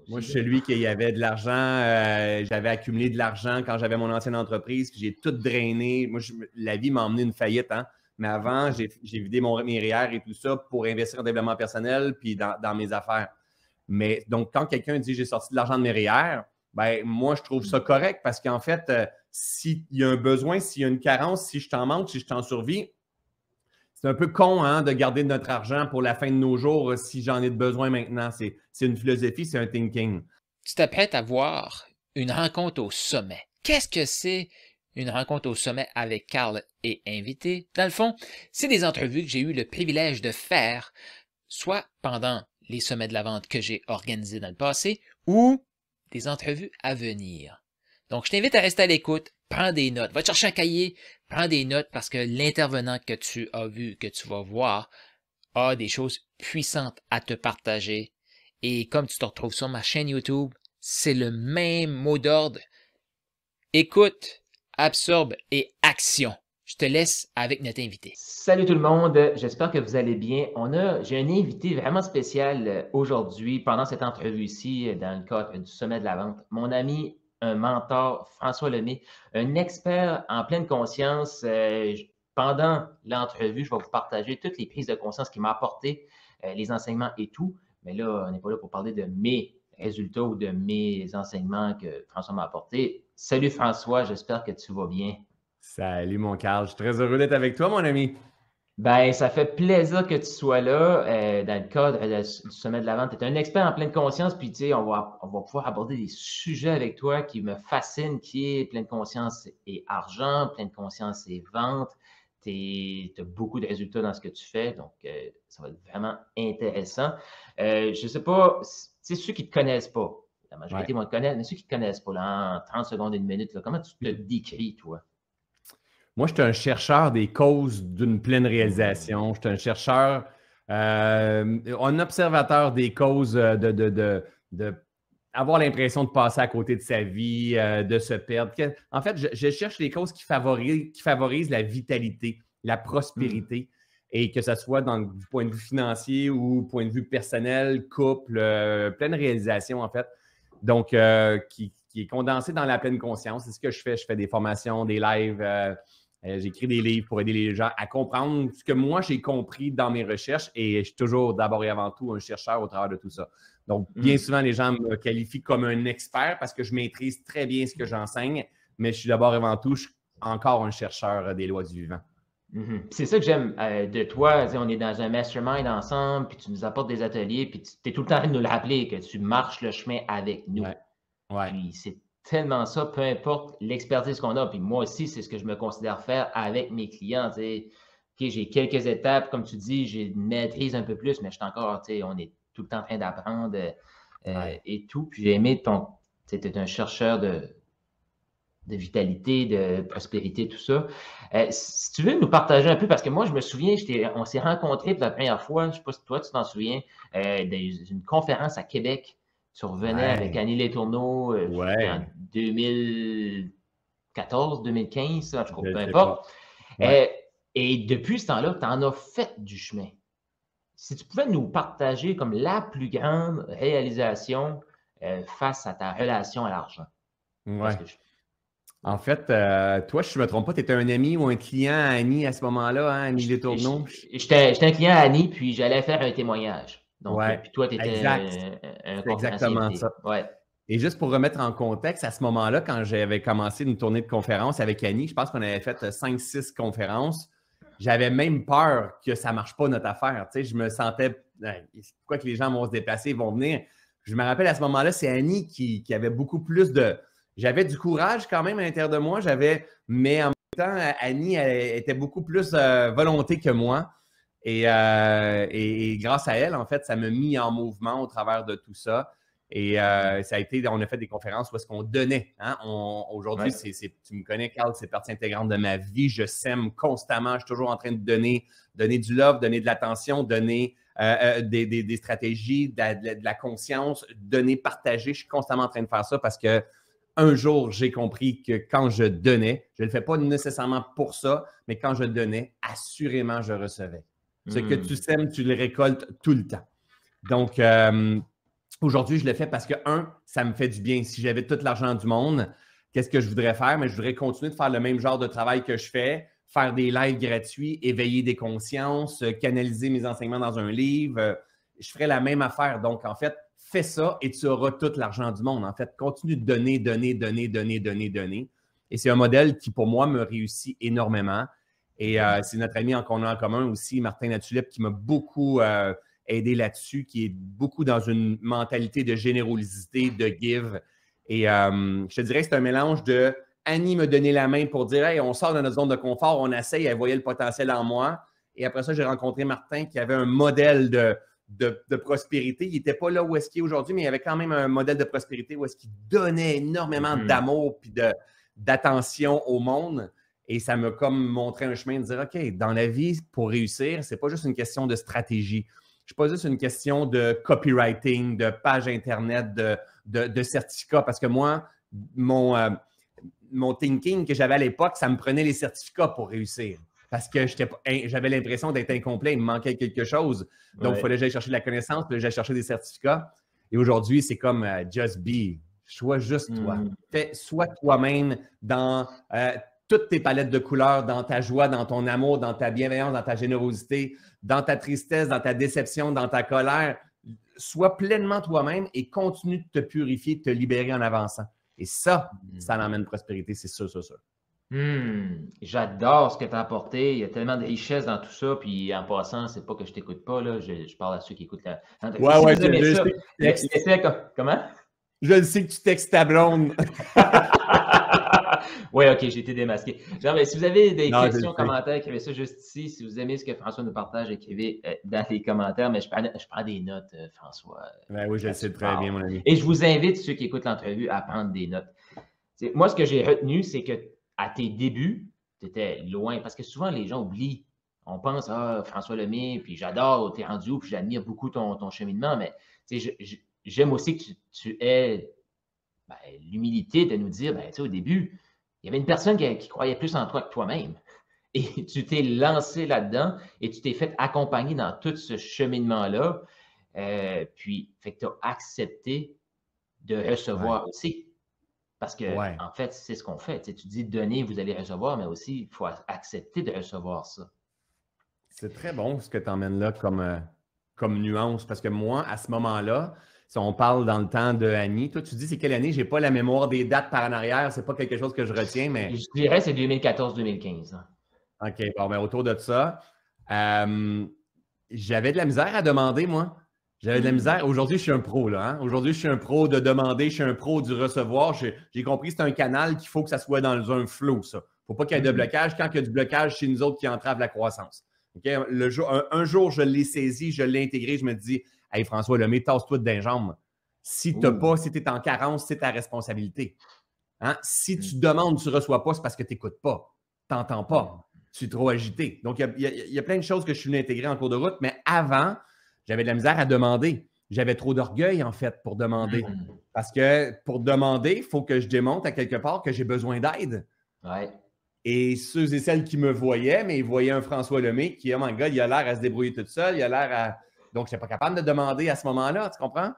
Moi, aussi, je suis là. celui qui avait de l'argent. J'avais accumulé de l'argent quand j'avais mon ancienne entreprise, puis j'ai tout drainé. Moi, la vie m'a emmené une faillite, hein. Mais avant, j'ai vidé mes REER et tout ça pour investir en développement personnel puis dans mes affaires. Mais donc, quand quelqu'un dit j'ai sorti de l'argent de mes REER, ben moi, je trouve ça correct parce qu'en fait, s'il y a un besoin, s'il y a une carence, si je t'en manque, si je t'en survis, c'est un peu con hein, de garder notre argent pour la fin de nos jours si j'en ai de besoin maintenant. C'est une philosophie, c'est un thinking. Tu t'apprêtes à voir une rencontre au sommet. Qu'est-ce que c'est une rencontre au sommet avec Carl et invité? Dans le fond, c'est des entrevues que j'ai eu le privilège de faire, soit pendant les sommets de la vente que j'ai organisés dans le passé, ou des entrevues à venir. Donc, je t'invite à rester à l'écoute, prends des notes, va te chercher un cahier, prends des notes parce que l'intervenant que tu as vu, que tu vas voir, a des choses puissantes à te partager. Et comme tu te retrouves sur ma chaîne YouTube, c'est le même mot d'ordre. Écoute, absorbe et action. Je te laisse avec notre invité. Salut tout le monde, j'espère que vous allez bien. J'ai un invité vraiment spécial aujourd'hui pendant cette entrevue-ci dans le cadre du sommet de la vente. Mon ami, un mentor, François Lemay, un expert en pleine conscience. Pendant l'entrevue, je vais vous partager toutes les prises de conscience qu'il m'a apportées, les enseignements et tout. Mais là, on n'est pas là pour parler de mes résultats ou de mes enseignements que François m'a apportés. Salut François, j'espère que tu vas bien. Salut mon Carl, je suis très heureux d'être avec toi, mon ami. Ben, ça fait plaisir que tu sois là dans le cadre du sommet de la vente. Tu es un expert en pleine conscience, puis tu sais, on va pouvoir aborder des sujets avec toi qui me fascinent, qui est pleine conscience et argent, pleine conscience et vente. Tu as beaucoup de résultats dans ce que tu fais, donc ça va être vraiment intéressant. Je ne sais pas, tu sais, ceux qui ne te connaissent pas, la majorité vont te connaître, mais ceux qui ne te connaissent pas, là, en 30 secondes, une minute, là, comment tu te décris, toi? Moi, je suis un chercheur des causes d'une pleine réalisation. Je suis un chercheur, un observateur des causes de avoir l'impression de passer à côté de sa vie, de se perdre. En fait, je cherche les causes qui favorisent la vitalité, la prospérité, et que ce soit du point de vue financier ou point de vue personnel, couple, pleine réalisation, en fait. Donc, qui est condensé dans la pleine conscience. C'est ce que je fais. Je fais des formations, des lives. J'écris des livres pour aider les gens à comprendre ce que moi, j'ai compris dans mes recherches et je suis toujours d'abord et avant tout un chercheur au travers de tout ça. Donc, bien souvent, les gens me qualifient comme un expert parce que je maîtrise très bien ce que j'enseigne, mais je suis d'abord et avant tout encore un chercheur des lois du vivant. C'est ça que j'aime de toi. On est dans un mastermind ensemble, puis tu nous apportes des ateliers, puis tu es tout le temps en train de nous le rappeler que tu marches le chemin avec nous. Ouais. Puis c'est tellement ça, peu importe l'expertise qu'on a. Puis moi aussi, c'est ce que je me considère faire avec mes clients. Okay, j'ai quelques étapes, comme tu dis, j'ai une maîtrise un peu plus, mais je suis encore, on est tout le temps en train d'apprendre et tout. Puis j'ai aimé tu es un chercheur de vitalité, de prospérité, tout ça. Si tu veux nous partager un peu, parce que moi, je me souviens, on s'est rencontrés pour la première fois, je ne sais pas si toi, tu t'en souviens, d'une conférence à Québec. Tu revenais avec Annie Letourneau en 2014, 2015, en tout cas, peu importe. Et depuis ce temps-là, tu en as fait du chemin. Si tu pouvais nous partager comme la plus grande réalisation face à ta relation à l'argent. En fait, toi, si je ne me trompe pas, tu étais un ami ou un client à Annie à ce moment-là, hein, Annie Letourneau? J'étais un client à Annie, puis j'allais faire un témoignage. Donc, puis toi, tu étais un conférencier. Exactement ça. Et juste pour remettre en contexte, à ce moment-là, quand j'avais commencé une tournée de conférences avec Annie, je pense qu'on avait fait 5-6 conférences. J'avais même peur que ça ne marche pas notre affaire. Tu sais, je me sentais, pourquoi que les gens vont se déplacer, ils vont venir. Je me rappelle à ce moment-là, c'est Annie qui avait beaucoup plus de... J'avais du courage quand même à l'intérieur de moi, mais en même temps, Annie elle était beaucoup plus volonté que moi. Et grâce à elle, en fait, ça m'a mis en mouvement au travers de tout ça. Et ça a été, on a fait des conférences où est-ce qu'on donnait. Hein? Aujourd'hui, tu me connais, Carl, c'est partie intégrante de ma vie. Je sème constamment. Je suis toujours en train de donner du love, donner de l'attention, donner des stratégies, de la conscience, partager. Je suis constamment en train de faire ça parce que un jour, j'ai compris que quand je donnais, je ne le fais pas nécessairement pour ça, mais quand je donnais, assurément, je recevais. Ce que tu sèmes, tu le récoltes tout le temps. Donc, Aujourd'hui, je le fais parce que, ça me fait du bien. Si j'avais tout l'argent du monde, qu'est-ce que je voudrais faire? Mais je voudrais continuer de faire le même genre de travail que je fais, faire des lives gratuits, éveiller des consciences, canaliser mes enseignements dans un livre. Je ferais la même affaire. Donc, en fait, fais ça et tu auras tout l'argent du monde. En fait, continue de donner, donner, donner, donner, donner, donner. Et c'est un modèle qui, pour moi, me réussit énormément. Et c'est notre ami qu'on a en commun aussi, Martin Latulippe, qui m'a beaucoup aidé là-dessus, qui est beaucoup dans une mentalité de générosité, de give. Et je te dirais que c'est un mélange de Annie me donnait la main pour dire « Hey, on sort de notre zone de confort, on essaye, elle voyait le potentiel en moi. » Et après ça, j'ai rencontré Martin qui avait un modèle de prospérité. Il n'était pas là où est-ce qu'il est aujourd'hui, mais il avait quand même un modèle de prospérité où est-ce qu'il donnait énormément d'amour et d'attention au monde. Et ça m'a comme montré un chemin de dire, OK, dans la vie, pour réussir, c'est pas juste une question de stratégie. C'est pas juste une question de copywriting, de page Internet, de certificats. Parce que moi, mon thinking que j'avais à l'époque, ça me prenait les certificats pour réussir. Parce que j'avais l'impression d'être incomplet, il me manquait quelque chose. Donc, il fallait que j'aille chercher de la connaissance, puis j'aille chercher des certificats. Et aujourd'hui, c'est comme just be. Sois juste toi. Sois toi-même dans toutes tes palettes de couleurs, dans ta joie, dans ton amour, dans ta bienveillance, dans ta générosité, dans ta tristesse, dans ta déception, dans ta colère. Sois pleinement toi-même et continue de te purifier, de te libérer en avançant. Et ça l'emmène prospérité, c'est sûr, sûr, sûr. J'adore ce que tu as apporté. Il y a tellement de richesse dans tout ça. Puis en passant, c'est pas que je t'écoute pas, là. Je parle à ceux qui écoutent la. Ouais, Comment? Je le sais que tu textes ta blonde. Oui, OK, j'ai été démasqué. Genre, mais si vous avez des questions, commentaires, écrivez ça juste ici. Si vous aimez ce que François nous partage, écrivez dans les commentaires. Mais je prends des notes, François. Oui, je le sais très bien, mon ami. Et je vous invite, ceux qui écoutent l'entrevue, à prendre des notes. Moi, ce que j'ai retenu, c'est que à tes débuts, tu étais loin. Parce que souvent, les gens oublient. On pense, François Lemay, puis j'adore où tu es rendu où, puis j'admire beaucoup ton cheminement. Mais j'aime aussi que tu aies l'humilité de nous dire, au début, il y avait une personne qui croyait plus en toi que toi-même. Et tu t'es lancé là-dedans et tu t'es fait accompagner dans tout ce cheminement-là. Puis, fait que tu as accepté de recevoir aussi. Parce que, en fait, c'est ce qu'on fait. Tu dis donner, vous allez recevoir, mais aussi, il faut accepter de recevoir ça. C'est très bon ce que tu emmènes là comme nuance. Parce que moi, à ce moment-là, si on parle dans le temps de Annie, toi, tu dis c'est quelle année? Je n'ai pas la mémoire des dates par en arrière. C'est pas quelque chose que je retiens, mais. Je dirais c'est 2014-2015. OK. Bon, ben autour de ça, j'avais de la misère à demander, moi. J'avais de la misère. Aujourd'hui, je suis un pro, là. Hein? Aujourd'hui, je suis un pro de demander, je suis un pro du recevoir. J'ai compris que c'est un canal qu'il faut que ça soit dans un flow, ça. Il ne faut pas qu'il y ait de blocage. Quand il y a du blocage, c'est nous autres qui entravent la croissance. Okay? Un jour, je l'ai saisi, je l'ai intégré, je me dis, hey François Lemay, tasse-toi de jambes. Si tu es en carence, c'est ta responsabilité. Hein? Si tu demandes, tu ne reçois pas, c'est parce que tu n'écoutes pas. Tu n'entends pas. Tu es trop agité. Donc, il y a plein de choses que je suis venu intégrer en cours de route, mais avant, j'avais de la misère à demander. J'avais trop d'orgueil, en fait, pour demander. Parce que pour demander, il faut que je démontre à quelque part que j'ai besoin d'aide. Ouais. Et ceux et celles qui me voyaient, mais ils voyaient un François Lemay qui, oh my God, il a l'air à se débrouiller tout seul, il a l'air à. Donc, je n'étais pas capable de demander à ce moment-là, tu comprends?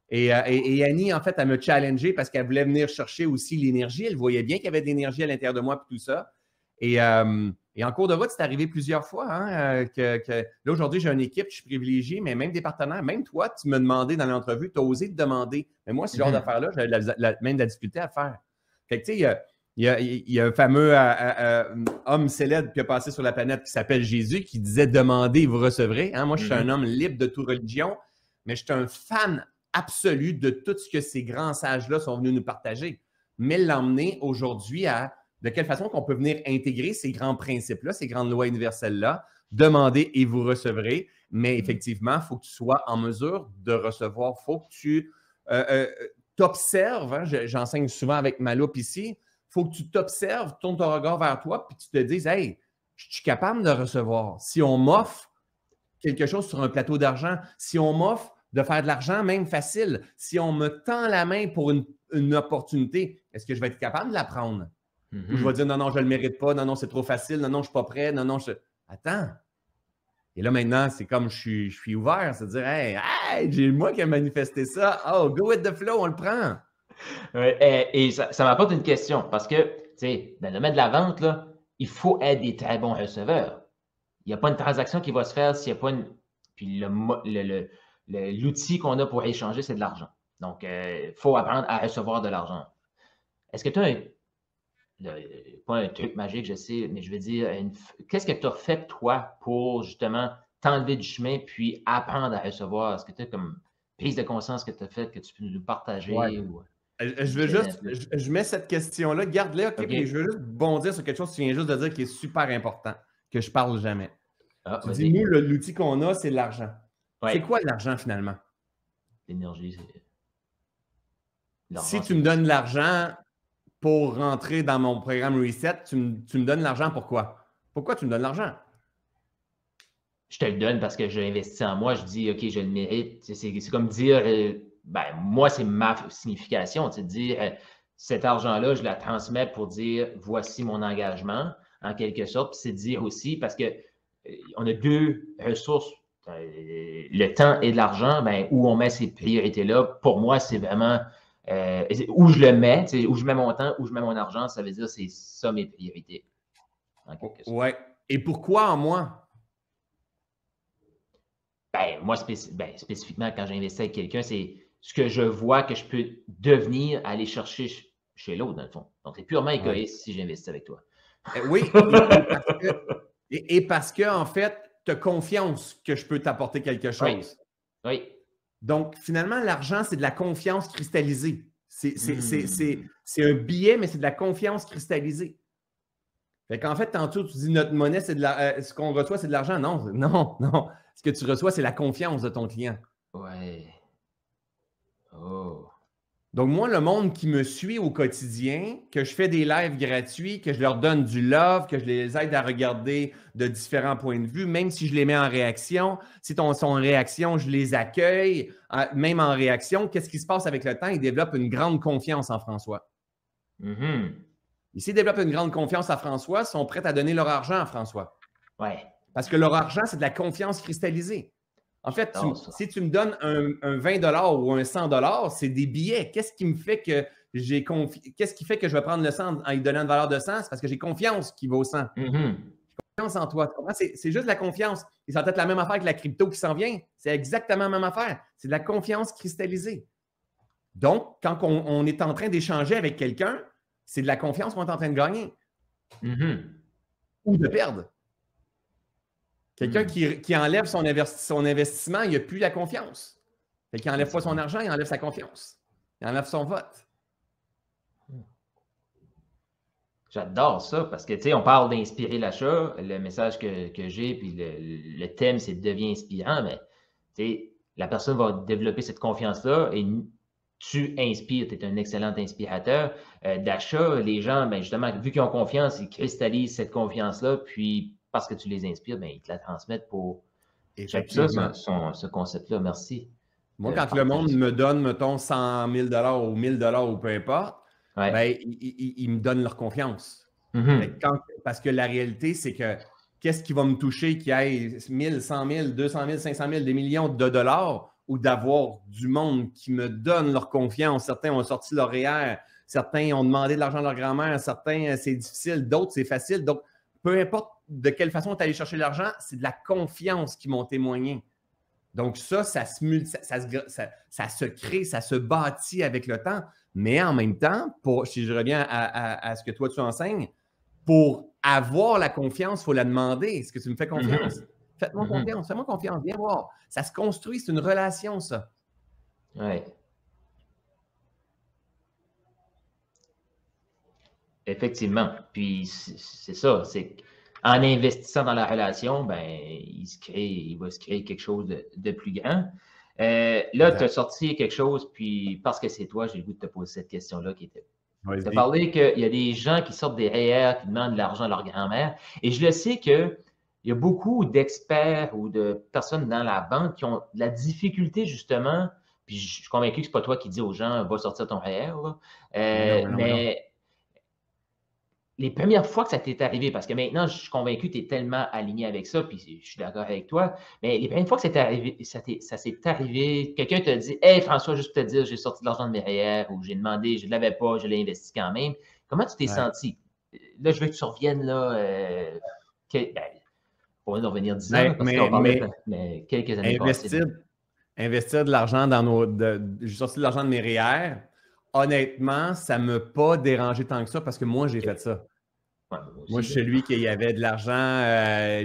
Et Annie, en fait, elle me challengeait parce qu'elle voulait venir chercher aussi l'énergie. Elle voyait bien qu'il y avait de l'énergie à l'intérieur de moi et tout ça. Et en cours de route, c'est arrivé plusieurs fois. Hein, là, aujourd'hui, j'ai une équipe, je suis privilégié, mais même des partenaires, même toi, tu me demandais dans l'entrevue, tu as osé te demander. Mais moi, ce genre d'affaires-là, j'avais même de la difficulté à faire. Fait que, tu sais, il y a un fameux homme célèbre qui a passé sur la planète qui s'appelle Jésus, qui disait « Demandez et vous recevrez hein? ». Moi, je suis un homme libre de toute religion, mais je suis un fan absolu de tout ce que ces grands sages-là sont venus nous partager. Mais l'emmener aujourd'hui à de quelle façon qu'on peut venir intégrer ces grands principes-là, ces grandes lois universelles-là, demander et vous recevrez. Mais effectivement, il faut que tu sois en mesure de recevoir. Il faut que tu t'observes. Hein? J'enseigne souvent avec ma loupe ici. Il faut que tu t'observes, tournes ton regard vers toi, puis tu te dises, hey, je suis capable de recevoir. Si on m'offre quelque chose sur un plateau d'argent, si on m'offre de faire de l'argent, même facile, si on me tend la main pour une opportunité, est-ce que je vais être capable de la prendre? Ou je vais dire, non, non, je ne le mérite pas, non, non, c'est trop facile, non, non, je ne suis pas prêt, non, non, Attends, il Et là, maintenant, c'est comme je suis ouvert, c'est-à-dire, hey, j'ai moi qui ai manifesté ça. Oh, go with the flow, on le prend. Et ça m'apporte une question parce que, tu sais, dans le domaine de la vente, là, il faut être des très bons receveurs. Il n'y a pas une transaction qui va se faire s'il n'y a pas une. Puis l'outil qu'on a pour échanger, c'est de l'argent. Donc, il faut apprendre à recevoir de l'argent. Est-ce que tu as pas un truc magique, je sais, mais je veux dire, qu'est-ce que tu as fait, toi, pour justement t'enlever du chemin puis apprendre à recevoir? Est-ce que tu as comme prise de conscience que tu as faite, que tu peux nous partager? Ouais. Ou... Je mets cette question-là, garde-la, OK, mais je veux juste bondir sur quelque chose que tu viens juste de dire qui est super important, que je parle jamais. Tu dis, nous, l'outil qu'on a, c'est l'argent. Ouais. C'est quoi l'argent finalement? L'énergie, c'est. Si tu me donnes l'argent pour rentrer dans mon programme Reset, tu me donnes l'argent pourquoi? Pourquoi tu me donnes l'argent? Je te le donne parce que j'ai investi en moi, je dis, OK, je le mérite. C'est comme dire, moi, c'est ma signification, c'est de dire, cet argent-là, je la transmets pour dire, voici mon engagement, en quelque sorte. Puis c'est de dire aussi, parce que on a deux ressources, le temps et de l'argent, où on met ces priorités-là, pour moi, c'est vraiment où je le mets, où je mets mon temps, où je mets mon argent, ça veut dire c'est ça mes priorités. Ouais. Et pourquoi en moi? Moi, spécifiquement, quand j'investis avec quelqu'un, c'est ce que je vois que je peux devenir, aller chercher chez l'autre, dans le fond. Donc, c'est purement égoïste si j'investis avec toi. Oui, parce que, en fait, tu as confiance que je peux t'apporter quelque chose. Oui. Donc, finalement, l'argent, c'est de la confiance cristallisée. C'est un billet, mais c'est de la confiance cristallisée. Fait qu'en fait, tantôt, tu dis notre monnaie, c'est de ce qu'on reçoit, c'est de l'argent. Non. Ce que tu reçois, c'est la confiance de ton client. Ouais. Oh. Donc, moi, le monde qui me suit au quotidien, que je fais des lives gratuits, que je leur donne du love, que je les aide à regarder de différents points de vue, même si je les mets en réaction, si ils sont en réaction, je les accueille, même en réaction, qu'est-ce qui se passe avec le temps? Ils développent une grande confiance en François. Mm-hmm. Et s'ils développent une grande confiance à François, ils sont prêts à donner leur argent à François. Ouais. Parce que leur argent, c'est de la confiance cristallisée. En fait, si tu me donnes un 20 $ ou un 100 $, c'est des billets. Qu'est-ce qui me fait que qu'est-ce qui fait que je vais prendre le 100 en lui donnant une valeur de 100? C'est parce que j'ai confiance qu'il vaut 100. Mm-hmm. J'ai confiance en toi. C'est juste la confiance. Et ça va être la même affaire que la crypto qui s'en vient. C'est exactement la même affaire. C'est de la confiance cristallisée. Donc, quand on est en train d'échanger avec quelqu'un, c'est de la confiance qu'on est en train de gagner. Mm-hmm. Ou de perdre. Quelqu'un qui enlève son investissement, il n'a plus la confiance. Fait qu'il n'enlève pas son argent, il enlève sa confiance. Il enlève son vote. J'adore ça parce que, tu sais, on parle d'inspirer l'achat. Le message que j'ai, puis le thème, c'est deviens inspirant, mais, tu sais, la personne va développer cette confiance-là et tu inspires, tu es un excellent inspirateur d'achat. Les gens, justement, vu qu'ils ont confiance, ils cristallisent cette confiance-là, puis parce que tu les inspires, ils te la transmettent pour. J'aime ça, ce concept-là. Merci. Moi, quand le monde me donne, mettons, 100 000 $ ou 1000 $ ou peu importe, ils me donnent leur confiance. Mm-hmm. Parce que la réalité, c'est que qu'est-ce qui va me toucher qu'il y ait 1000, 100 000, 200 000, 500 000, des millions de dollars ou d'avoir du monde qui me donne leur confiance. Certains ont sorti leur REER, certains ont demandé de l'argent à leur grand-mère, certains, c'est difficile, d'autres, c'est facile. Donc, peu importe de quelle façon tu es allé chercher l'argent, c'est de la confiance qu'ils m'ont témoigné. Donc, ça se crée, ça se bâtit avec le temps. Mais en même temps, si je reviens à ce que toi, tu enseignes, pour avoir la confiance, il faut la demander. Est-ce que tu me fais confiance? Faites-moi confiance, fais-moi confiance, viens voir. Ça se construit, c'est une relation, ça. Oui. Effectivement. Puis, c'est ça. C'est en investissant dans la relation, il va se créer quelque chose de plus grand. Là, tu as sorti quelque chose, puis parce que c'est toi, j'ai le goût de te poser cette question-là qui était. Tu as parlé qu'il y a des gens qui sortent des REER, qui demandent de l'argent à leur grand-mère. Et je le sais qu'il y a beaucoup d'experts ou de personnes dans la banque qui ont de la difficulté, justement. Puis je suis convaincu que ce n'est pas toi qui dis aux gens, va sortir ton REER. Mais les premières fois que ça t'est arrivé, parce que maintenant, je suis convaincu que tu es tellement aligné avec ça, puis je suis d'accord avec toi, mais les premières fois que ça s'est arrivé, quelqu'un te dit « Hey François, juste pour te dire, j'ai sorti de l'argent de mes REER » ou « J'ai demandé, je ne l'avais pas, je l'ai investi quand même ». Comment tu t'es senti? Là, je veux que tu reviennes là, on va revenir 10 ans, parce qu'on parlait mais quelques années passées. Investir de l'argent j'ai sorti de l'argent de mes REER. Honnêtement, ça ne m'a pas dérangé tant que ça parce que moi, j'ai fait ça. Ouais, moi, je suis celui qui avait de l'argent.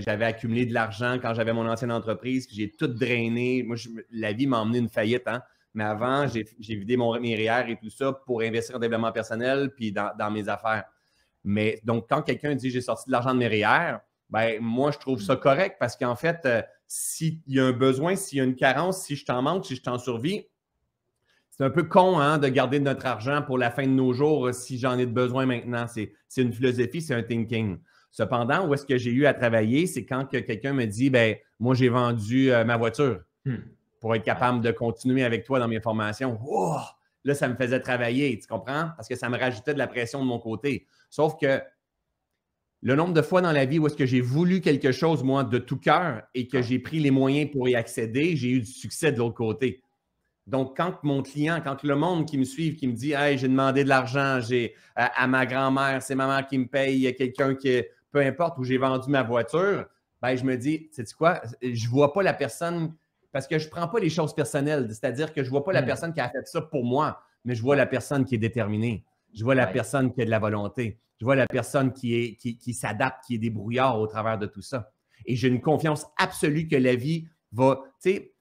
J'avais accumulé de l'argent quand j'avais mon ancienne entreprise. J'ai tout drainé. Moi, la vie m'a emmené une faillite. Hein? Mais avant, j'ai vidé mes REER et tout ça pour investir en développement personnel puis dans mes affaires. Mais donc, quand quelqu'un dit « j'ai sorti de l'argent de mes REER », ben, moi, je trouve ça correct parce qu'en fait, s'il y a un besoin, s'il y a une carence, si je t'en manque, si je t'en survis, c'est un peu con hein, de garder notre argent pour la fin de nos jours si j'en ai de besoin maintenant. C'est une philosophie, c'est un thinking. Cependant, où est-ce que j'ai eu à travailler, c'est quand quelqu'un me dit « ben moi, j'ai vendu ma voiture pour être capable de continuer avec toi dans mes formations. Oh! » Là, ça me faisait travailler, tu comprends? Parce que ça me rajoutait de la pression de mon côté. Sauf que le nombre de fois dans la vie où est-ce que j'ai voulu quelque chose, moi, de tout cœur et que j'ai pris les moyens pour y accéder, j'ai eu du succès de l'autre côté. Donc, quand mon client, quand le monde qui me suit, qui me dit « Hey, j'ai demandé de l'argent à ma grand-mère, c'est ma mère qui me paye, il y a quelqu'un qui, peu importe, où j'ai vendu ma voiture », ben, je me dis, sais-tu quoi, je ne vois pas la personne, parce que je ne prends pas les choses personnelles, c'est-à-dire que je ne vois pas la personne qui a fait ça pour moi, mais je vois la personne qui est déterminée. Je vois la personne qui a de la volonté. Je vois la personne qui s'adapte, qui est débrouillard au travers de tout ça. Et j'ai une confiance absolue que la vie va, tu sais,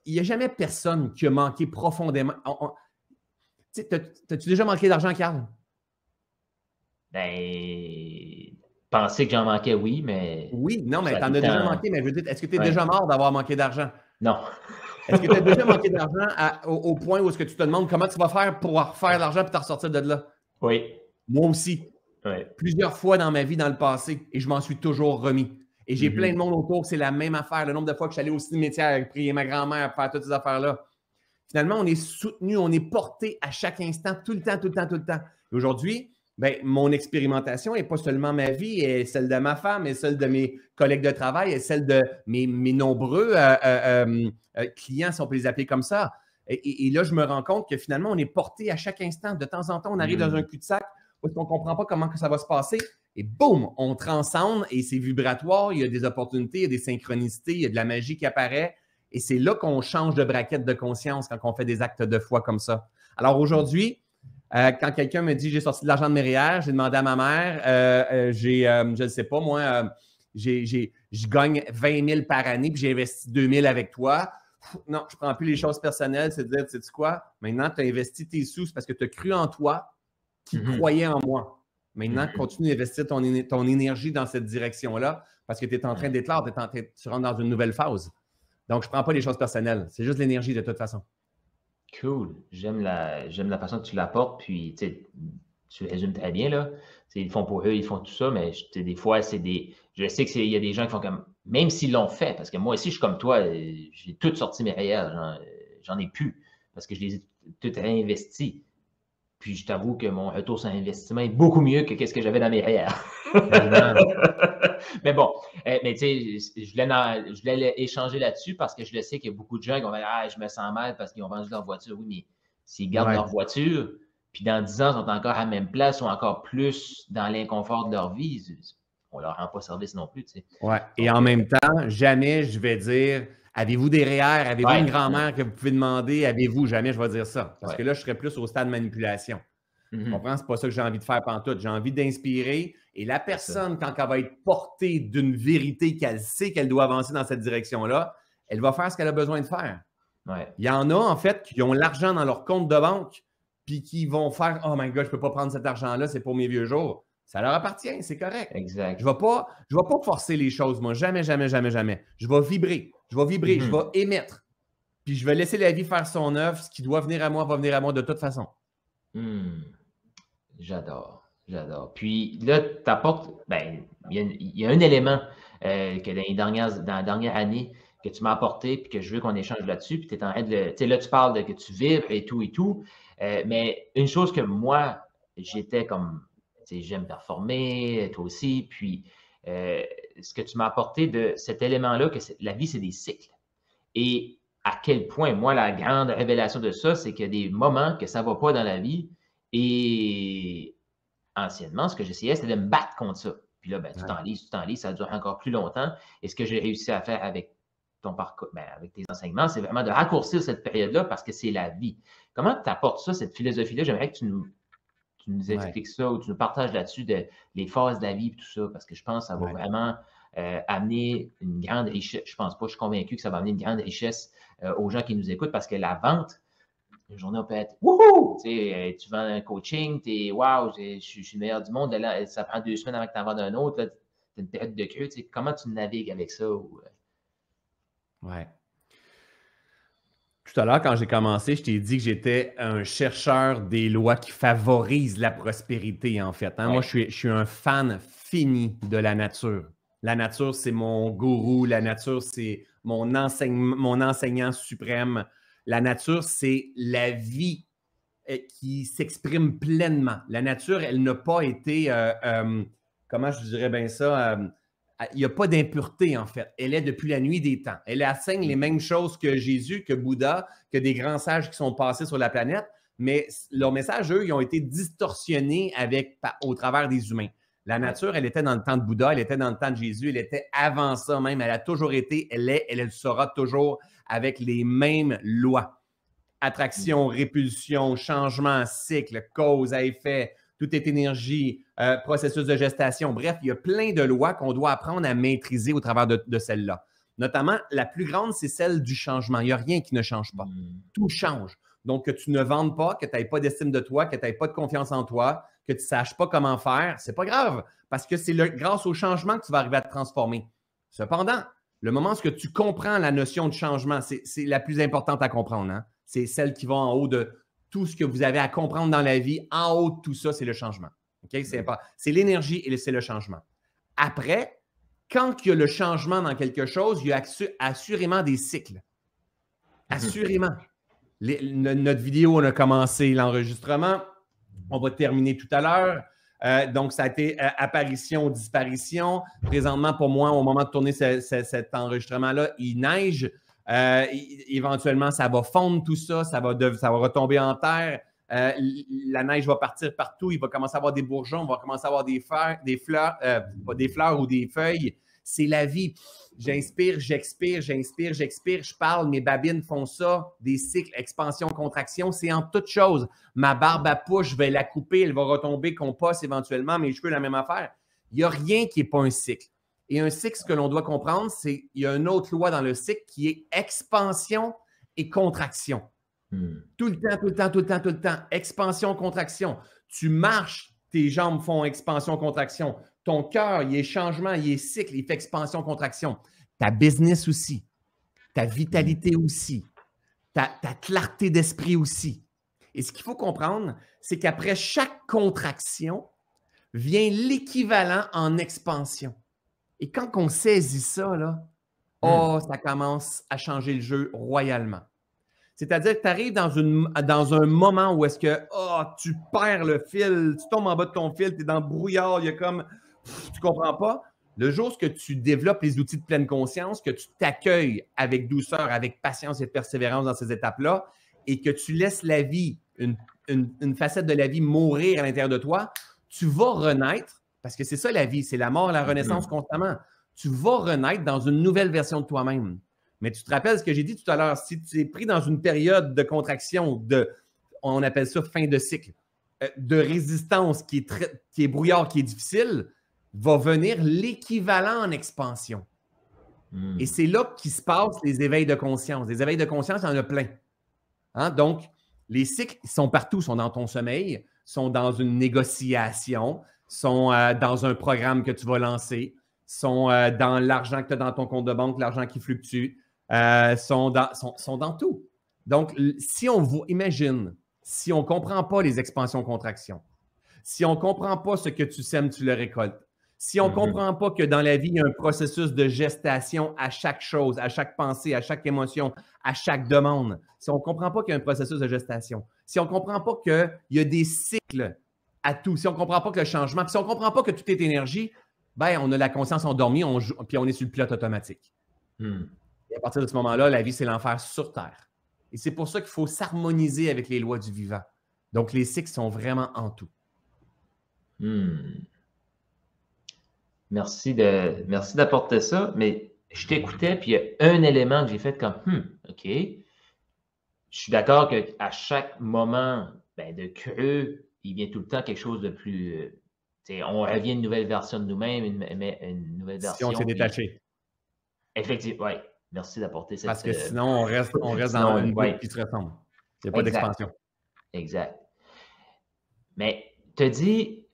il n'y a jamais personne qui a manqué profondément. T'as-tu déjà manqué d'argent, Carl? Ben, penser que j'en manquais, oui, mais... Oui, non, mais t'en as déjà manqué, mais je veux dire, est-ce que tu es déjà mort d'avoir manqué d'argent? Non. Est-ce que tu as déjà manqué d'argent au point où est-ce que tu te demandes comment tu vas faire pour refaire l'argent et t'en ressortir de là? Oui. Moi aussi. Oui. Plusieurs fois dans ma vie, dans le passé, et je m'en suis toujours remis. Et j'ai plein de monde autour, c'est la même affaire. Le nombre de fois que je suis allé au cimetière, prier ma grand-mère, faire toutes ces affaires-là. Finalement, on est soutenu, on est porté à chaque instant, tout le temps, tout le temps, tout le temps. Et aujourd'hui, ben, mon expérimentation n'est pas seulement ma vie, et celle de ma femme, et celle de mes collègues de travail, et celle de mes nombreux clients, si on peut les appeler comme ça. Et là, je me rends compte que finalement, on est porté à chaque instant. De temps en temps, on arrive dans un cul-de-sac où on ne comprend pas comment que ça va se passer. Et boum, on transcende et c'est vibratoire. Il y a des opportunités, il y a des synchronicités, il y a de la magie qui apparaît. Et c'est là qu'on change de braquette de conscience quand on fait des actes de foi comme ça. Alors aujourd'hui, quand quelqu'un me dit « j'ai sorti de l'argent de mes REER », j'ai demandé à ma mère, je ne sais pas, moi, je gagne 20 000 par année puis j'ai investi 2 000 avec toi. Non, je ne prends plus les choses personnelles. C'est de dire, sais-tu quoi? Maintenant, tu as investi tes sous parce que tu as cru en toi qui croyait en moi. Maintenant, continue d'investir ton énergie dans cette direction-là parce que tu es en train d'éclore, tu rentres dans une nouvelle phase. Donc, je ne prends pas les choses personnelles. C'est juste l'énergie de toute façon. Cool. J'aime la façon que tu l'apportes. Puis, tu résumes très bien, là. Ils font pour eux, ils font tout ça, mais des fois, je sais qu'il y a des gens qui font comme... Même s'ils l'ont fait, parce que moi aussi, je suis comme toi, j'ai tout sorti mes REER. J'en ai plus parce que je les ai toutes réinvestis. Puis je t'avoue que mon retour sur investissement est beaucoup mieux que ce que j'avais dans mes REER. Mais bon, mais tu sais, je voulais échanger là-dessus parce que je le sais qu'il y a beaucoup de gens qui vont dire « Ah, je me sens mal parce qu'ils ont vendu leur voiture. » Oui, mais s'ils gardent leur voiture, puis dans 10 ans, ils sont encore à la même place ou encore plus dans l'inconfort de leur vie, on ne leur rend pas service non plus. Tu sais. Ouais. Et en même temps, jamais je vais dire « Avez-vous des REER? Avez-vous une grand-mère que vous pouvez demander? Avez-vous? » Jamais je vais dire ça. Parce que là, je serais plus au stade de manipulation. Tu comprends? C'est pas ça que j'ai envie de faire pantoute. J'ai envie d'inspirer. Et la personne, quand elle va être portée d'une vérité qu'elle sait qu'elle doit avancer dans cette direction-là, elle va faire ce qu'elle a besoin de faire. Ouais. Il y en a, en fait, qui ont l'argent dans leur compte de banque puis qui vont faire « Oh my God, je ne peux pas prendre cet argent-là, c'est pour mes vieux jours. » Ça leur appartient, c'est correct. Exact. Je ne vais pas forcer les choses, moi. Jamais, jamais, jamais, jamais. Je vais vibrer. Je vais émettre. Puis je vais laisser la vie faire son œuvre. Ce qui doit venir à moi va venir à moi de toute façon. J'adore. Puis là, tu apportes, il y a un élément que dans la dernière année que tu m'as apporté puis que je veux qu'on échange là-dessus. Puis tu es en train de, tu sais, là, tu parles de que tu vibres et tout. Mais une chose que moi, j'étais comme j'aime performer, toi aussi. Puis, ce que tu m'as apporté de cet élément-là, que la vie, c'est des cycles. Et à quel point, moi, la grande révélation de ça, c'est qu'il y a des moments que ça ne va pas dans la vie. Et anciennement, ce que j'essayais, c'était de me battre contre ça. Puis là, ben, tu t'en lis, ça dure encore plus longtemps. Et ce que j'ai réussi à faire avec ton parcours, ben, avec tes enseignements, c'est vraiment de raccourcir cette période-là parce que c'est la vie. Comment tu apportes ça, cette philosophie-là? J'aimerais que tu nous expliques ça ou tu nous partages là-dessus les phases de la vie et tout ça, parce que je pense que ça va vraiment amener une grande richesse. Je pense pas, je suis convaincu que ça va amener une grande richesse aux gens qui nous écoutent parce que la vente, une journée, on peut être wouhou! Tu vends un coaching, tu es wow, je suis le meilleur du monde. Là, ça prend 2 semaines avant que tu en vendes un autre. Tu as une période de creux. Comment tu navigues avec ça? Ouais. Tout à l'heure, quand j'ai commencé, je t'ai dit que j'étais un chercheur des lois qui favorisent la prospérité, en fait. Hein? Ouais. Moi, je suis un fan fini de la nature. La nature, c'est mon gourou. La nature, c'est mon enseignant suprême. La nature, c'est la vie qui s'exprime pleinement. La nature, elle n'a pas été, comment je dirais bien ça, il n'y a pas d'impureté, en fait. Elle est depuis la nuit des temps. Elle enseigne les mêmes choses que Jésus, que Bouddha, que des grands sages qui sont passés sur la planète, mais leurs messages, eux, ils ont été distorsionnés au travers des humains. La nature, elle était dans le temps de Bouddha, elle était dans le temps de Jésus, elle était avant ça même, elle a toujours été, elle sera toujours avec les mêmes lois. Attraction, répulsion, changement, cycle, cause à effet, tout est énergie, processus de gestation. Bref, il y a plein de lois qu'on doit apprendre à maîtriser au travers de celles-là. Notamment, la plus grande, c'est celle du changement. Il n'y a rien qui ne change pas. Tout change. Donc, que tu ne vendes pas, que tu n'aies pas d'estime de toi, que tu n'aies pas de confiance en toi, que tu ne saches pas comment faire, c'est pas grave parce que c'est grâce au changement que tu vas arriver à te transformer. Cependant, le moment où tu comprends la notion de changement, c'est la plus importante à comprendre. Hein? C'est celle qui va en haut de tout ce que vous avez à comprendre dans la vie. En haut de tout ça, c'est le changement. Okay? C'est l'énergie et c'est le changement. Après, quand il y a le changement dans quelque chose, il y a assurément des cycles. Assurément. Notre vidéo, on a commencé l'enregistrement. On va terminer tout à l'heure. Donc, ça a été apparition, disparition. Présentement, pour moi, au moment de tourner cet enregistrement-là, il neige. Éventuellement, ça va fondre tout ça. Ça va retomber en terre. La neige va partir partout. Il va commencer à avoir des bourgeons. On va commencer à avoir des fleurs ou des feuilles. C'est la vie. J'inspire, j'expire, j'inspire, j'expire, je parle, mes babines font ça, des cycles, expansion, contraction, c'est en toute chose. Ma barbe à pouce, je vais la couper, elle va retomber, compost éventuellement, mes cheveux, la même affaire. Il n'y a rien qui n'est pas un cycle. Et un cycle, ce que l'on doit comprendre, c'est qu'il y a une autre loi dans le cycle qui est expansion et contraction. Tout le temps, tout le temps, tout le temps, tout le temps. Expansion, contraction. Tu marches, tes jambes font expansion, contraction. Ton cœur, il est changement, il est cycle, il fait expansion, contraction. Ta business aussi, ta vitalité aussi, ta clarté d'esprit aussi. Et ce qu'il faut comprendre, c'est qu'après chaque contraction vient l'équivalent en expansion. Et quand on saisit ça, là, ça commence à changer le jeu royalement. C'est-à-dire que tu arrives dans un moment où est-ce que tu perds le fil, tu tombes en bas de ton fil, tu es dans le brouillard, il y a comme... Tu ne comprends pas? Le jour où tu développes les outils de pleine conscience, que tu t'accueilles avec douceur, avec patience et persévérance dans ces étapes-là, et que tu laisses la vie, une facette de la vie mourir à l'intérieur de toi, tu vas renaître, parce que c'est ça la vie, c'est la mort et la renaissance constamment. Tu vas renaître dans une nouvelle version de toi-même. Mais tu te rappelles ce que j'ai dit tout à l'heure, si tu es pris dans une période de contraction, on appelle ça fin de cycle, de résistance qui est brouillard, qui est difficile, va venir l'équivalent en expansion. Et c'est là qu'il se passe les éveils de conscience. Les éveils de conscience, il y en a plein. Hein? Donc, les cycles sont partout, sont dans ton sommeil, sont dans une négociation, sont dans un programme que tu vas lancer, sont dans l'argent que tu as dans ton compte de banque, l'argent qui fluctue, sont dans tout. Donc, si on imagine, si on ne comprend pas les expansions-contractions, si on ne comprend pas ce que tu sèmes, tu le récoltes, si on ne comprend pas que dans la vie, il y a un processus de gestation à chaque chose, à chaque pensée, à chaque émotion, à chaque demande, si on ne comprend pas qu'il y a un processus de gestation, si on ne comprend pas qu'il y a des cycles à tout. Si on ne comprend pas que le changement, puis si on ne comprend pas que tout est énergie, ben on a la conscience endormie, puis on est sur le pilote automatique. Et à partir de ce moment-là, la vie, c'est l'enfer sur Terre. Et c'est pour ça qu'il faut s'harmoniser avec les lois du vivant. Donc, les cycles sont vraiment en tout. Merci d'apporter ça, mais je t'écoutais, puis il y a un élément que j'ai fait comme OK. Je suis d'accord qu'à chaque moment de creux, il vient tout le temps quelque chose de plus. On revient à une nouvelle version de nous-mêmes, une nouvelle version. Si on s'est détaché. Effectivement, oui. Merci d'apporter cette. Parce que sinon, on reste dans une boucle qui se ressemble. Il n'y a pas d'expansion. Exact. Mais tu as dit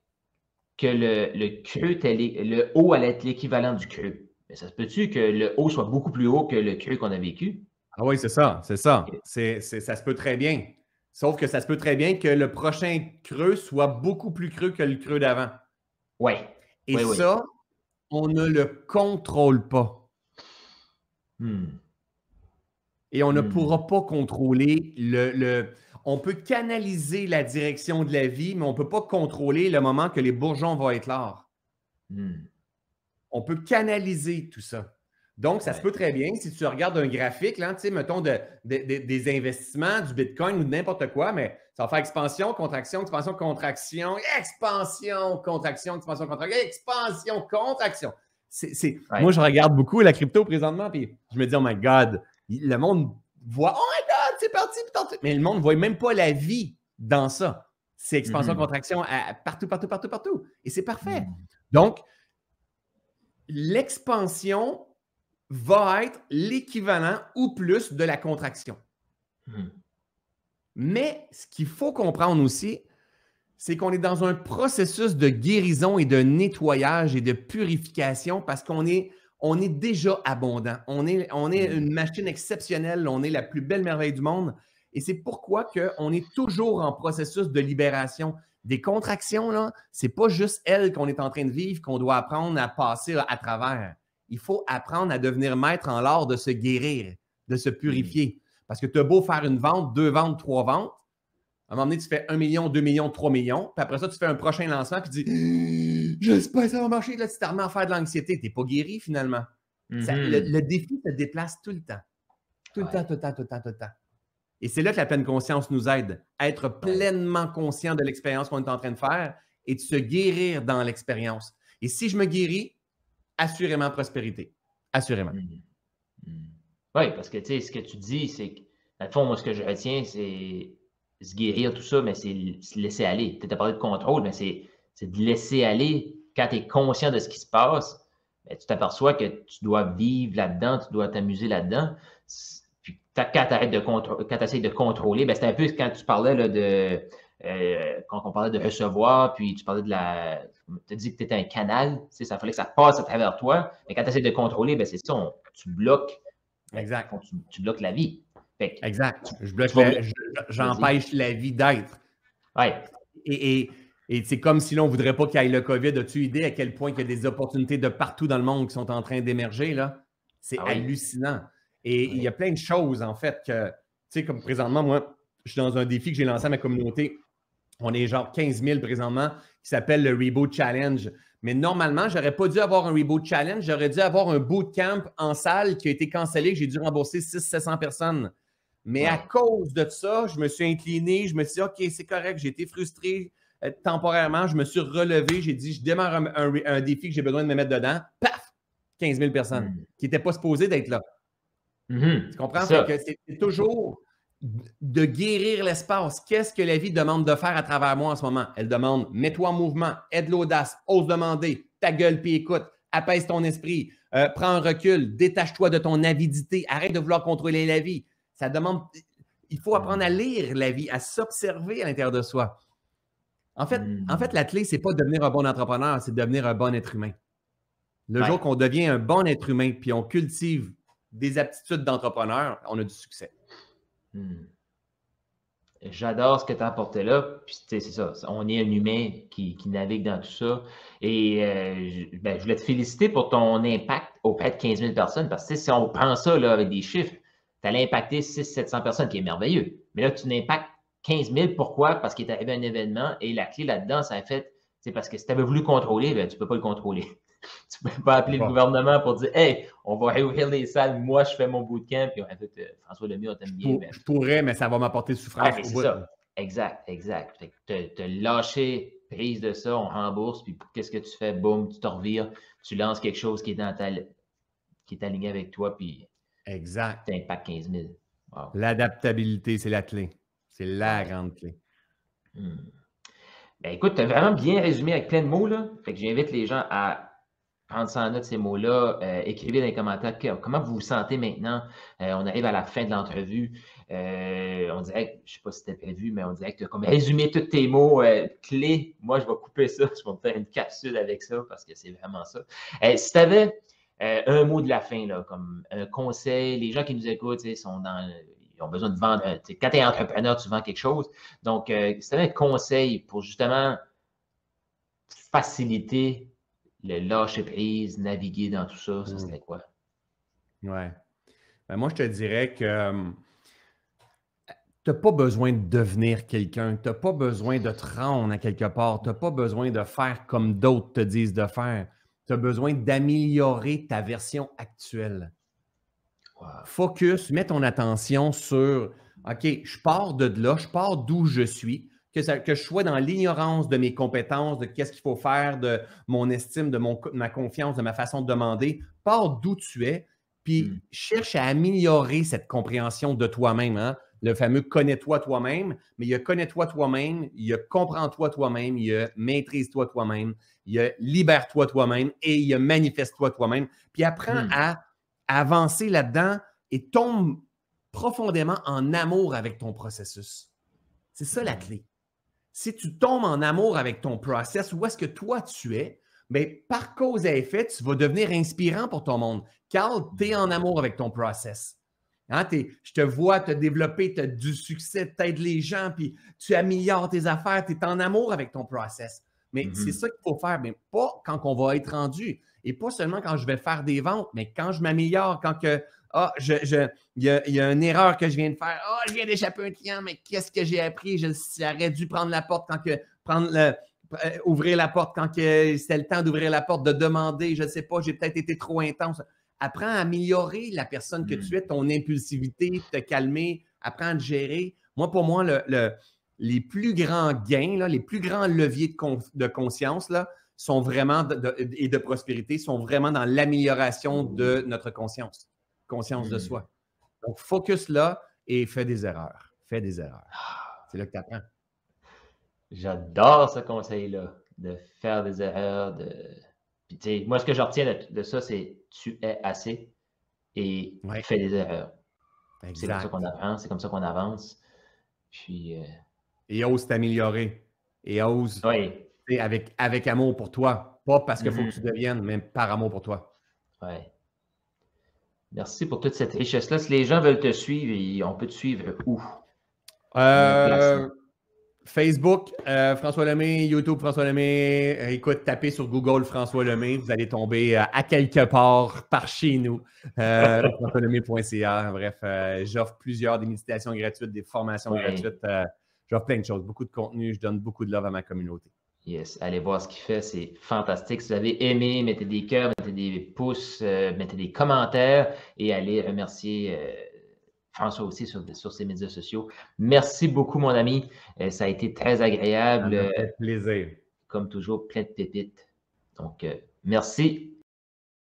que le creux, le haut allait être l'équivalent du creux. Mais ça se peut-tu que le haut soit beaucoup plus haut que le creux qu'on a vécu? Ah oui, c'est ça. C'est ça. Ça se peut très bien. Sauf que ça se peut très bien que le prochain creux soit beaucoup plus creux que le creux d'avant. Oui. Et ça, on ne le contrôle pas. Et on ne pourra pas contrôler on peut canaliser la direction de la vie, mais on ne peut pas contrôler le moment que les bourgeons vont éclore. On peut canaliser tout ça. Donc, ça se peut très bien, si tu regardes un graphique, là, mettons des investissements, du Bitcoin ou de n'importe quoi, mais ça va faire expansion, contraction, expansion, contraction, expansion, contraction, expansion, contraction, expansion, contraction. Moi, je regarde beaucoup la crypto présentement, puis je me dis, oh my God, le monde voit, oh my God, c'est parti, mais le monde ne voit même pas la vie dans ça. C'est expansion, contraction partout, partout, partout, partout. Et c'est parfait. Donc, l'expansion va être l'équivalent ou plus de la contraction. Mais ce qu'il faut comprendre aussi, c'est qu'on est dans un processus de guérison et de nettoyage et de purification parce qu'on est déjà abondant. On est une machine exceptionnelle. On est la plus belle merveille du monde. Et c'est pourquoi on est toujours en processus de libération. Des contractions, là, c'est pas juste elles qu'on est en train de vivre, qu'on doit apprendre à passer à travers. Il faut apprendre à devenir maître en l'art de se guérir, de se purifier. Parce que tu as beau faire une vente, 2 ventes, 3 ventes, à un moment donné, tu fais 1 million, 2 millions, 3 millions, puis après ça, tu fais un prochain lancement, puis tu dis « J'espère que ça va marcher ». Là, tu t'armets à faire de l'anxiété. Tu n'es pas guéri, finalement. Le défi se déplace tout le temps. Tout le temps. Et c'est là que la pleine conscience nous aide à être pleinement conscient de l'expérience qu'on est en train de faire et de se guérir dans l'expérience. Et si je me guéris, assurément prospérité. Assurément. Oui, parce que tu sais, ce que tu dis, c'est que, dans le fond, moi, ce que je retiens, c'est se guérir, tout ça, mais c'est se laisser aller. Tu as parlé de contrôle, mais c'est de laisser aller. Quand tu es conscient de ce qui se passe, ben, tu t'aperçois que tu dois vivre là-dedans, tu dois t'amuser là-dedans. Puis quand tu essaies de contrôler, ben, c'est un peu quand tu parlais là, quand on parlait de recevoir, puis tu parlais tu as dit que tu étais un canal, ça fallait que ça passe à travers toi. Mais quand tu essaies de contrôler, ben, c'est ça, tu bloques. Exact. Tu bloques la vie. Exact. J'empêche la vie d'être. Ouais. Et c'est comme si là, on ne voudrait pas qu'il y ait le COVID. As-tu idée à quel point il y a des opportunités de partout dans le monde qui sont en train d'émerger, là? C'est hallucinant. Et il y a plein de choses, en fait, que, tu sais, comme présentement, moi, je suis dans un défi que j'ai lancé à ma communauté. On est genre 15 000 présentement, qui s'appelle le Reboot Challenge. Mais normalement, je n'aurais pas dû avoir un Reboot Challenge. J'aurais dû avoir un bootcamp en salle qui a été cancellé, que j'ai dû rembourser 600-700 personnes. Mais à cause de ça, je me suis incliné, je me suis dit, OK, c'est correct, j'ai été frustré temporairement, je me suis relevé, j'ai dit, je démarre un défi que j'ai besoin de me mettre dedans. Paf! 15 000 personnes qui n'étaient pas supposées d'être là. Tu comprends? C'est toujours de guérir l'espace. Qu'est-ce que la vie demande de faire à travers moi en ce moment? Elle demande, mets-toi en mouvement, aie de l'audace, ose demander, ta gueule puis écoute, apaise ton esprit, prends un recul, détache-toi de ton avidité, arrête de vouloir contrôler la vie. Ça demande, il faut apprendre à lire la vie, à s'observer à l'intérieur de soi. En fait, la clé, ce n'est pas de devenir un bon entrepreneur, c'est de devenir un bon être humain. Le jour qu'on devient un bon être humain puis on cultive des aptitudes d'entrepreneur, on a du succès. J'adore ce que tu as apporté là. Puis, c'est ça. On est un humain qui navigue dans tout ça. Et je voulais te féliciter pour ton impact auprès de 15 000 personnes. Parce que si on prend ça là, avec des chiffres, tu allais impacter 600-700 personnes, qui est merveilleux. Mais là, tu n'impactes 15 000. Pourquoi? Parce qu'il est arrivé un événement et la clé là-dedans, ça a fait, c'est parce que si tu avais voulu contrôler, ben, tu ne peux pas le contrôler. Tu ne peux pas appeler le gouvernement pour dire « Hey, on va réouvrir les salles, moi je fais mon bootcamp. » Puis en fait, François Lemay, on t'aime bien. Je pourrais, mais ça va m'apporter souffrance. C'est ça. Exact. Fait que te lâcher prise de ça, on rembourse, puis qu'est-ce que tu fais? Boum, tu te revires, tu lances quelque chose qui est aligné avec toi, puis exact. tu impactes 15 000. Wow. L'adaptabilité, c'est la clé. C'est la grande clé. Ben, écoute, tu as vraiment bien résumé avec plein de mots, là. Fait que j'invite les gens à prendre ça en note, ces mots-là. Écrivez dans les commentaires comment vous vous sentez maintenant. On arrive à la fin de l'entrevue. On dirait, je ne sais pas si c'était prévu, mais on dirait que tu as comme résumé tous tes mots clés. Moi, je vais couper ça. Je vais me faire une capsule avec ça parce que c'est vraiment ça. Si tu avais un mot de la fin, là, comme un conseil, les gens qui nous écoutent, ils ont besoin de vendre. Quand tu es entrepreneur, tu vends quelque chose. Donc, si tu avais un conseil pour justement faciliter le lâcher prise, naviguer dans tout ça, ça serait quoi? Ouais. Ben, moi, je te dirais que tu n'as pas besoin de devenir quelqu'un. Tu n'as pas besoin de te rendre à quelque part. Tu n'as pas besoin de faire comme d'autres te disent de faire. Tu as besoin d'améliorer ta version actuelle. Wow. Focus, mets ton attention sur OK, je pars de là, je pars d'où je suis. Que je sois dans l'ignorance de mes compétences, de qu'est-ce qu'il faut faire, de mon estime, de ma confiance, de ma façon de demander. Pars d'où tu es, puis cherche à améliorer cette compréhension de toi-même. Hein? Le fameux « connais-toi toi-même », mais il y a « connais-toi toi-même », il y a « comprends-toi toi-même », il y a « maîtrise-toi toi-même », il y a « libère-toi toi-même » et il y a « manifeste-toi toi-même ». Puis apprends à avancer là-dedans et tombe profondément en amour avec ton processus. C'est ça la clé. Si tu tombes en amour avec ton process, où est-ce que toi tu es, bien, par cause et effet, tu vas devenir inspirant pour ton monde. Carl, tu es en amour avec ton process. Hein, je te vois te développer, tu as du succès, tu aides les gens, puis tu améliores tes affaires, tu es en amour avec ton process. Mais c'est ça qu'il faut faire, mais pas quand on va être rendu. Et pas seulement quand je vais faire des ventes, mais quand je m'améliore, quand que il y a une erreur que je viens de faire. Je viens d'échapper un client, mais qu'est-ce que j'ai appris? J'aurais dû prendre la porte ouvrir la porte quand c'était le temps d'ouvrir la porte, de demander, je ne sais pas, j'ai peut-être été trop intense. Apprends à améliorer la personne que tu es, ton impulsivité, te calmer, apprends à te gérer. Moi, pour moi, les plus grands gains, là, les plus grands leviers de conscience là, sont vraiment et de prospérité sont vraiment dans l'amélioration de notre conscience de soi. Donc, focus là et fais des erreurs. Fais des erreurs. C'est là que tu apprends. J'adore ce conseil-là, de faire des erreurs. Puis, moi, ce que je retiens de ça, c'est tu es assez et fais des erreurs. C'est comme ça qu'on apprend, c'est comme ça qu'on avance. Puis, et ose t'améliorer. Et ose avec amour pour toi. Pas parce qu'il faut que tu deviennes, mais par amour pour toi. Oui. Merci pour toute cette richesse-là. Si les gens veulent te suivre, on peut te suivre où? Facebook, François Lemay, YouTube, François Lemay. Écoute, tapez sur Google François Lemay. Vous allez tomber à quelque part par chez nous. FrançoisLemay.ca. Bref, j'offre plusieurs des méditations gratuites, des formations gratuites. J'offre plein de choses, beaucoup de contenu. Je donne beaucoup de love à ma communauté. Yes, allez voir ce qu'il fait, c'est fantastique. Si vous avez aimé, mettez des cœurs, mettez des pouces, mettez des commentaires et allez remercier François aussi sur ses médias sociaux. Merci beaucoup, mon ami. Ça a été très agréable. Ça m'a fait plaisir. Comme toujours, plein de pépites. Donc, merci.